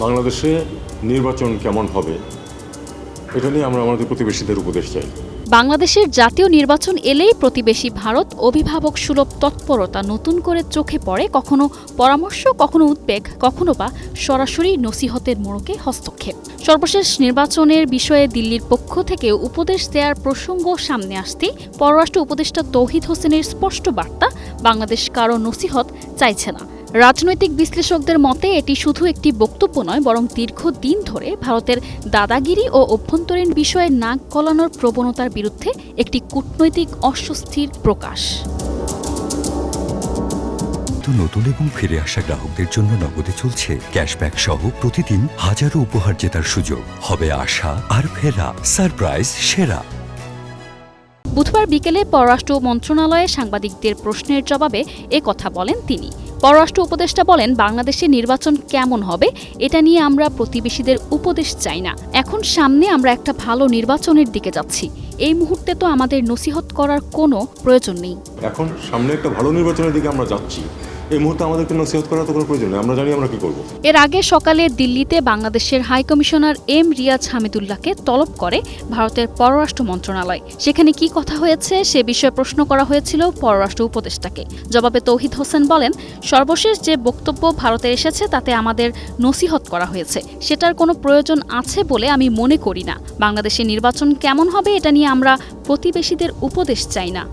বাংলাদেশে নির্বাচন কেমন হবে এটা নিয়ে আমরা আমাদের প্রতিবেশীদের উপদেশ চাই। বাংলাদেশের জাতীয় নির্বাচন এলেই প্রতিবেশী ভারত অভিভাবক সুলভ তৎপরতা নতুন করে চোখে পড়ে, কখনো পরামর্শ, কখনো উদ্বেগ, কখনো বা সরাসরি নসিহতের মোড়কে হস্তক্ষেপ। সর্বশেষ নির্বাচনের বিষয়ে দিল্লির পক্ষ থেকে উপদেশ দেওয়ার প্রসঙ্গ সামনে আসতেই পররাষ্ট্র উপদেষ্টা তৌহিদ হোসেনের স্পষ্ট বার্তা, বাংলাদেশ কারো নসিহত চাইছে না। রাজনৈতিক বিশ্লেষকদের মতে এটি শুধু একটি বক্তব্য নয়, বরং দীর্ঘদিন ধরে ভারতের দাদাগিরি ও অভ্যন্তরীণ বিষয়ে নাক গলানোর প্রবণতার বিরুদ্ধে একটি কূটনৈতিক অস্বস্তির প্রকাশ। নতুন এবং ফিরে আসা গ্রাহকদের জন্য নগদে চলছে ক্যাশব্যাক সহ প্রতিদিন হাজারো উপহার জেতার সুযোগ। হবে আশা আর ফেরা সারপ্রাইজ সেরা। বুধবার বিকেলে পররাষ্ট্র মন্ত্রণালয়ে সাংবাদিকদের প্রশ্নের জবাবে কথা বলেন তিনি। পররাষ্ট্র উপদেষ্টা বলেন, বাংলাদেশে নির্বাচন কেমন হবে এটা নিয়ে আমরা প্রতিবেশীদের উপদেশ চাই না। এখন সামনে আমরা একটা ভালো নির্বাচনের দিকে যাচ্ছি। এই মুহূর্তে তো আমাদের নসিহত করার কোনো প্রয়োজন নেই। এখন সামনে একটা ভালো নির্বাচনের দিকে আমরা যাচ্ছি, এই মুহূর্তে আমাদেরকে নসিহত করার তো কোনো প্রয়োজন নেই। আমরা জানি আমরা কি করব। এর আগে সকালে দিল্লিতে বাংলাদেশের হাইকমিশনার এম রিয়াজ হামিদুল্লাহকে তলব করে ভারতের পররাষ্ট্র মন্ত্রণালয়। সেখানে কি কথা হয়েছে সে বিষয়ে প্রশ্ন করা হয়েছিল পররাষ্ট্র উপদেষ্টাকে। জবাবে তৌহিদ হোসেন বলেন, সর্বশেষ যে বক্তব্য ভারতে এসেছে তাতে আমাদের নসিহত করা হয়েছে, সেটার কোনো প্রয়োজন আছে বলে আমি মনে করি না। বাংলাদেশের নির্বাচন কেমন হবে এটা নিয়ে আমরা প্রতিবেশীদের উপদেশ চাই না।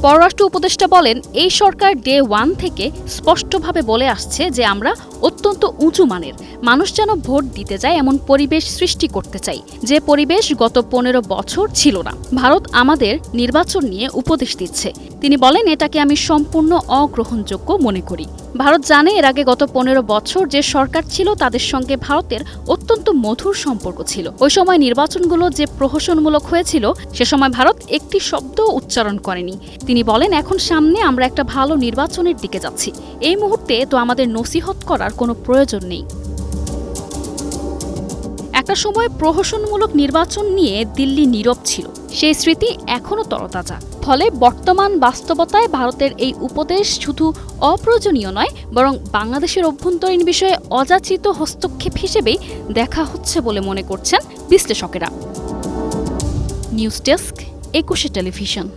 পররাষ্ট্র উপদেষ্টা বলেন, এই সরকার ডে 1 থেকে স্পষ্টভাবে বলে আসছে যে আমরা অত্যন্ত উঁচু মানের মানুষ যেন ভোট দিতে যায় এমন পরিবেশ সৃষ্টি করতে চাই, যে পরিবেশ গত 15 বছর ছিল না। ভারত আমাদের নির্বাচন নিয়ে উপদেশ দিচ্ছে। তিনি বলেন, এটাকে আমি সম্পূর্ণ অগ্রহণযোগ্য মনে করি। ভারত জানে এর আগে গত 15 বছর যে সরকার ছিল তাদের সঙ্গে ভারতের অত্যন্ত মধুর সম্পর্ক ছিল। ওই সময় নির্বাচনগুলো যে প্রহসনমূলক হয়েছিল সে সময় ভারত একটি শব্দ উচ্চারণ করেনি। তিনি বলেন, এখন সামনে আমরা একটা ভালো নির্বাচনের দিকে যাচ্ছি। এই মুহূর্তে তো আমাদের নসিহত করার কোনো প্রয়োজন নেই। একটা সময় প্রহসনমূলক নির্বাচন নিয়ে দিল্লি নীরব ছিল, সেই স্মৃতি এখনও তরতাজা। ফলে বর্তমান বাস্তবতায় ভারতের এই উপদেশ শুধু অপ্রয়োজনীয় নয়, বরং বাংলাদেশের অভ্যন্তরীণ বিষয়ে অযাচিত হস্তক্ষেপ হিসেবেই দেখা হচ্ছে বলে মনে করছেন বিশ্লেষকেরা। News desk, 21 television.